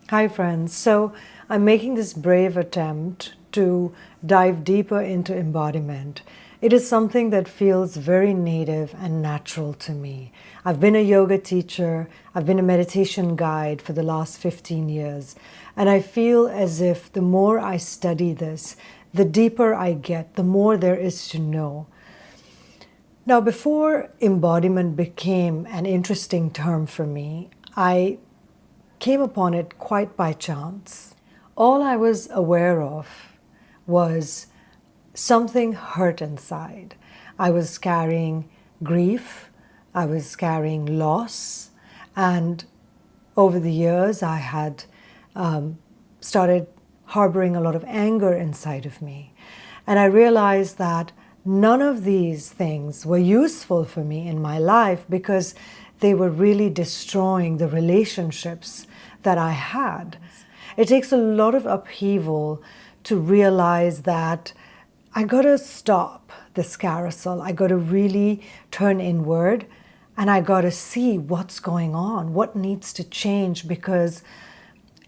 Hi friends, so I'm making this brave attempt to dive deeper into embodiment. It is something that feels very native and natural to me. I've been a yoga teacher, I've been a meditation guide for the last 15 years, and I feel as if the more I study this, the deeper I get, the more there is to know. Now, before embodiment became an interesting term for me, I came upon it quite by chance. All I was aware of was something hurt inside. I was carrying grief, I was carrying loss, and over the years I had started harboring a lot of anger inside of me. And I realized that none of these things were useful for me in my life because they were really destroying the relationships that I had. It takes a lot of upheaval to realize that I gotta stop this carousel. I gotta really turn inward and I gotta see what's going on, what needs to change, because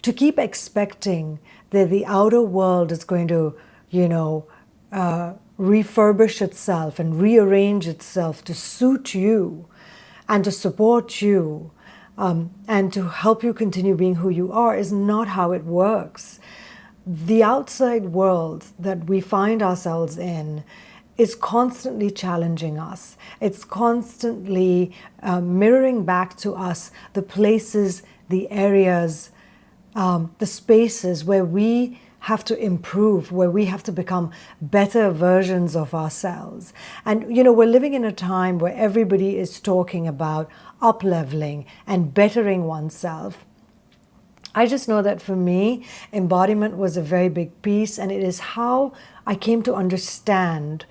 to keep expecting that the outer world is going to, refurbish itself and rearrange itself to suit you and to support you and to help you continue being who you are is not how it works. The outside world that we find ourselves in is constantly challenging us. It's constantly mirroring back to us the places, the areas, the spaces where we have to improve, where we have to become better versions of ourselves. And we're living in a time where everybody is talking about up-leveling and bettering oneself. I just know that for me, embodiment was a very big piece, and it is how I came to understand.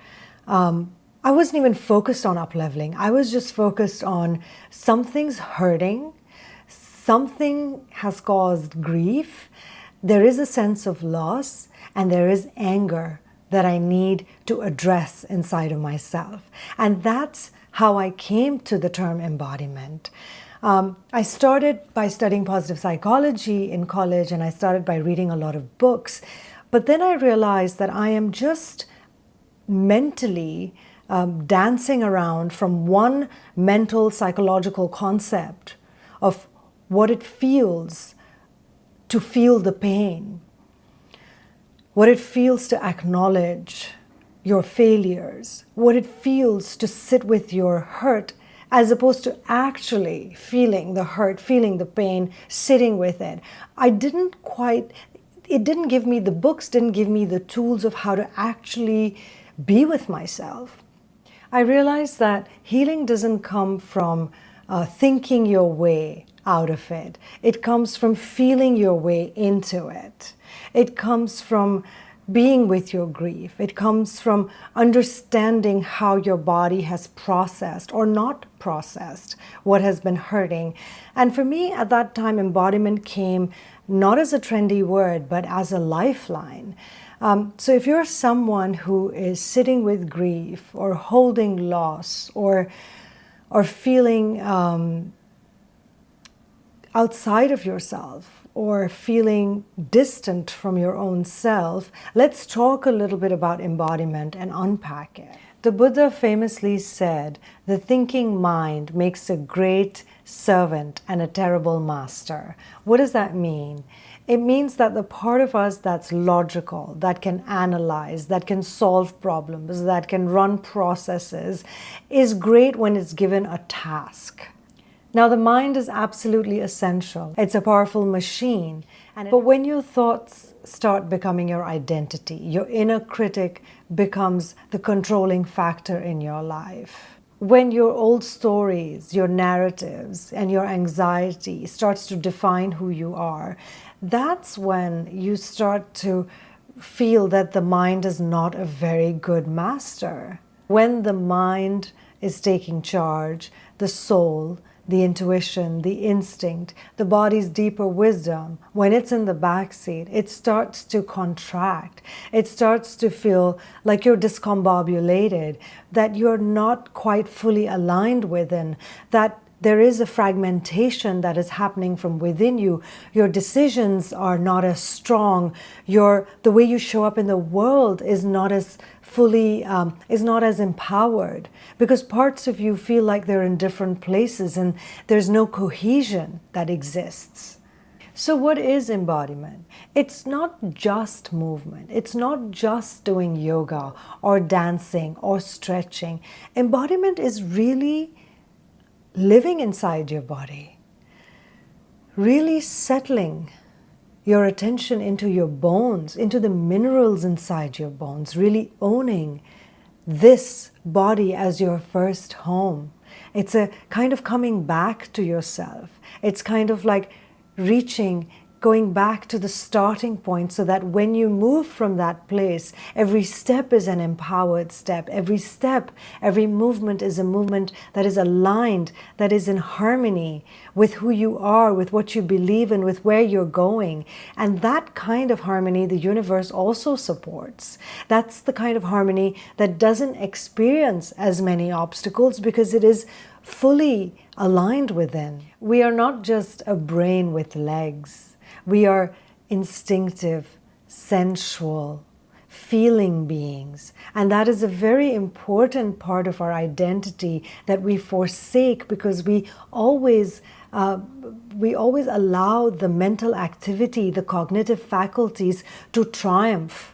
I wasn't even focused on up-leveling. I was just focused on something's hurting, something has caused grief, there is a sense of loss, and there is anger that I need to address inside of myself. And that's how I came to the term embodiment. I started by studying positive psychology in college, and I started by reading a lot of books. But then I realized that I am just mentally dancing around from one mental psychological concept of what it feels to feel the pain, what it feels to acknowledge your failures, what it feels to sit with your hurt, as opposed to actually feeling the hurt, feeling the pain, sitting with it. The books didn't give me the tools of how to actually be with myself. I realized that healing doesn't come from thinking your way out of it. It comes from feeling your way into it. It comes from being with your grief. It comes from understanding how your body has processed or not processed what has been hurting. And for me at that time, embodiment came not as a trendy word, but as a lifeline. So if you're someone who is sitting with grief or holding loss or feeling outside of yourself or feeling distant from your own self, let's talk a little bit about embodiment and unpack it. The Buddha famously said, "The thinking mind makes a great servant and a terrible master." What does that mean? It means that the part of us that's logical, that can analyze, that can solve problems, that can run processes, is great when it's given a task. Now, the mind is absolutely essential. It's a powerful machine. But when your thoughts start becoming your identity, your inner critic becomes the controlling factor in your life. When your old stories, your narratives, and your anxiety starts to define who you are, that's when you start to feel that the mind is not a very good master. When the mind is taking charge, the soul, the intuition, the instinct, the body's deeper wisdom, when it's in the backseat, it starts to contract. It starts to feel like you're discombobulated, that you're not quite fully aligned within, that There is a fragmentation that is happening from within you. Your decisions are not as strong. The way you show up in the world is not as fully, is not as empowered, because parts of you feel like they're in different places and there's no cohesion that exists. So what is embodiment? It's not just movement. It's not just doing yoga or dancing or stretching. Embodiment is really living inside your body, really settling your attention into your bones, into the minerals inside your bones, really owning this body as your first home. It's a kind of coming back to yourself. It's kind of like going back to the starting point, so that when you move from that place, every step is an empowered step. Every step, every movement is a movement that is aligned, that is in harmony with who you are, with what you believe in, with where you're going. And that kind of harmony the universe also supports. That's the kind of harmony that doesn't experience as many obstacles because it is fully aligned within. We are not just a brain with legs. We are instinctive, sensual, feeling beings. And that is a very important part of our identity that we forsake, because we always allow the mental activity, the cognitive faculties to triumph.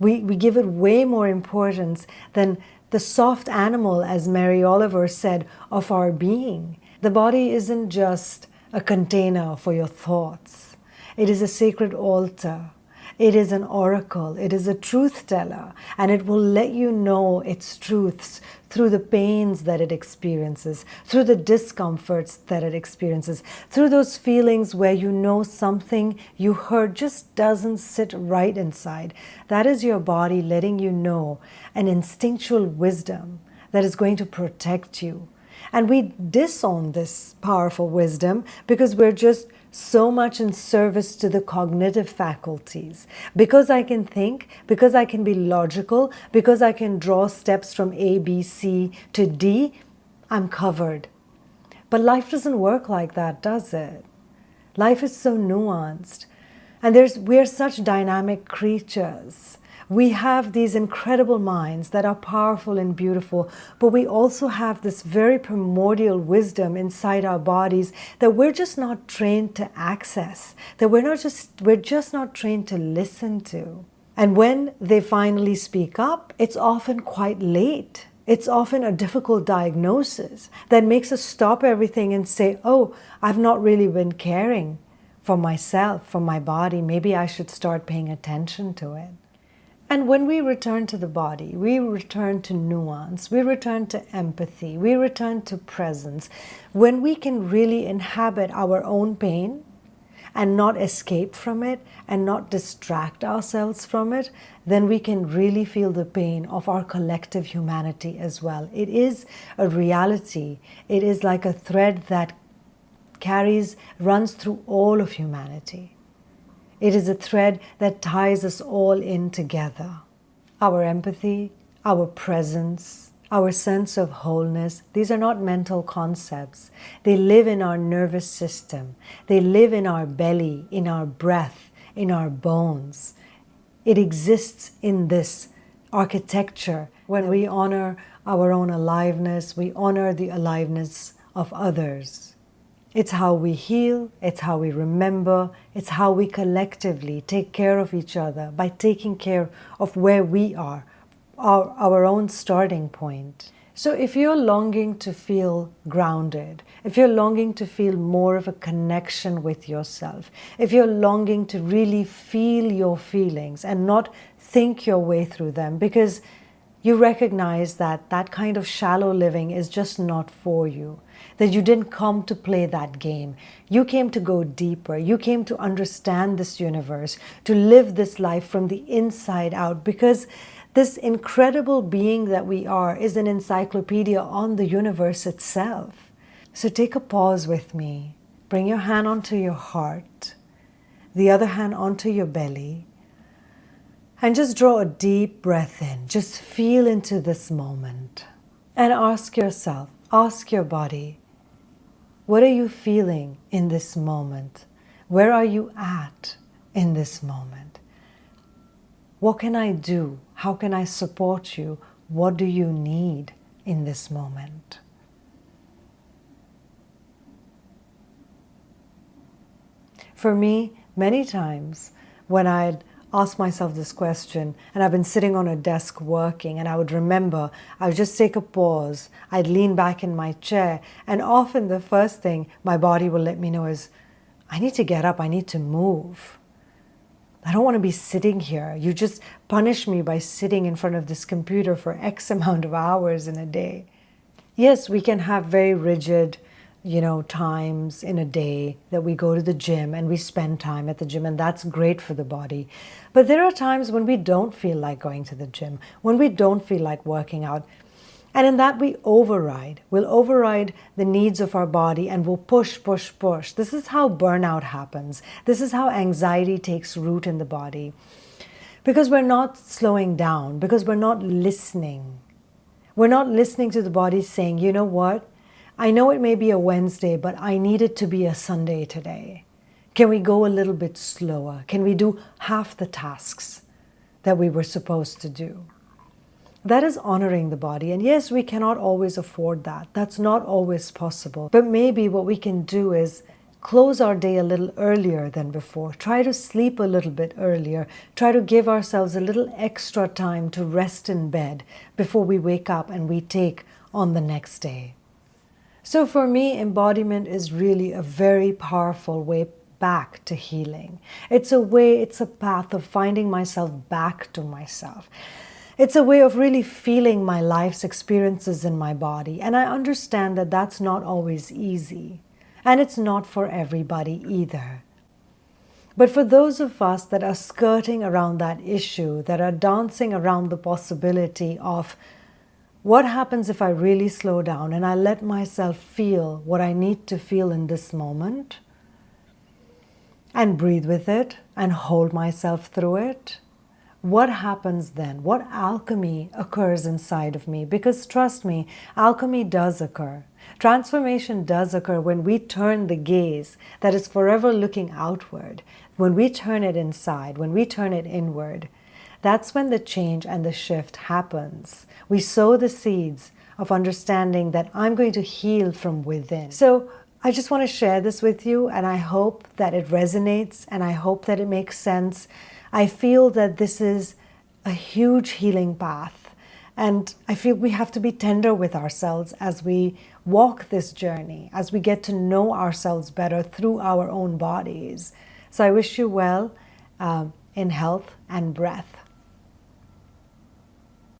We give it way more importance than the soft animal, as Mary Oliver said, of our being. The body isn't just a container for your thoughts. It is a sacred altar. It is an oracle. It is a truth teller. And it will let you know its truths through the pains that it experiences, through the discomforts that it experiences, through those feelings where you know something you heard just doesn't sit right inside. That is your body letting you know an instinctual wisdom that is going to protect you. And we disown this powerful wisdom because we're just so much in service to the cognitive faculties. Because I can think, because I can be logical, because I can draw steps from A, B, C to D, I'm covered. But life doesn't work like that, does it? Life is so nuanced. And we're such dynamic creatures. We have these incredible minds that are powerful and beautiful, but we also have this very primordial wisdom inside our bodies that we're just not trained to access, that we're just not trained to listen to. And when they finally speak up, it's often quite late. It's often a difficult diagnosis that makes us stop everything and say, oh, I've not really been caring for myself, for my body. Maybe I should start paying attention to it. And when we return to the body, we return to nuance, we return to empathy, we return to presence. When we can really inhabit our own pain and not escape from it and not distract ourselves from it, then we can really feel the pain of our collective humanity as well. It is a reality. It is like a thread that runs through all of humanity. It is a thread that ties us all in together. Our empathy, our presence, our sense of wholeness, these are not mental concepts. They live in our nervous system. They live in our belly, in our breath, in our bones. It exists in this architecture. When we honor our own aliveness, we honor the aliveness of others. It's how we heal, it's how we remember, it's how we collectively take care of each other by taking care of where we are, our own starting point. So if you're longing to feel grounded, if you're longing to feel more of a connection with yourself, if you're longing to really feel your feelings and not think your way through them, because you recognize that that kind of shallow living is just not for you, that you didn't come to play that game. You came to go deeper. You came to understand this universe, to live this life from the inside out, because this incredible being that we are is an encyclopedia on the universe itself. So take a pause with me. Bring your hand onto your heart, the other hand onto your belly, and just draw a deep breath in. Just feel into this moment and ask yourself, ask your body, What are you feeling in this moment? Where are you at in this moment? What can I do? How can I support you? What do you need in this moment? For me, many times when I'd ask myself this question, and I've been sitting on a desk working, and I would remember, I would just take a pause, I'd lean back in my chair, and often the first thing my body will let me know is, I need to get up, I need to move. I don't want to be sitting here. You just punish me by sitting in front of this computer for X amount of hours in a day. Yes, we can have very rigid, times in a day that we go to the gym and we spend time at the gym, and that's great for the body. But there are times when we don't feel like going to the gym, when we don't feel like working out. And in that we'll override the needs of our body, and we'll push. This is how burnout happens. This is how anxiety takes root in the body. Because we're not slowing down, because we're not listening. We're not listening to the body saying, you know what? I know it may be a Wednesday, but I need it to be a Sunday today. Can we go a little bit slower? Can we do half the tasks that we were supposed to do? That is honoring the body. And yes, we cannot always afford that. That's not always possible. But maybe what we can do is close our day a little earlier than before. Try to sleep a little bit earlier. Try to give ourselves a little extra time to rest in bed before we wake up and we take on the next day. So for me, embodiment is really a very powerful way back to healing. It's a path of finding myself back to myself. It's a way of really feeling my life's experiences in my body. And I understand that that's not always easy. And it's not for everybody either. But for those of us that are skirting around that issue, that are dancing around the possibility of what happens if I really slow down and I let myself feel what I need to feel in this moment, and breathe with it and hold myself through it, what happens then? What alchemy occurs inside of me? Because trust me, alchemy does occur. Transformation does occur when we turn the gaze that is forever looking outward, when we turn it inside, when we turn it inward. That's when the change and the shift happens. We sow the seeds of understanding that I'm going to heal from within. So I just want to share this with you, and I hope that it resonates, and I hope that it makes sense. I feel that this is a huge healing path, and I feel we have to be tender with ourselves as we walk this journey, as we get to know ourselves better through our own bodies. So I wish you well in health and breath.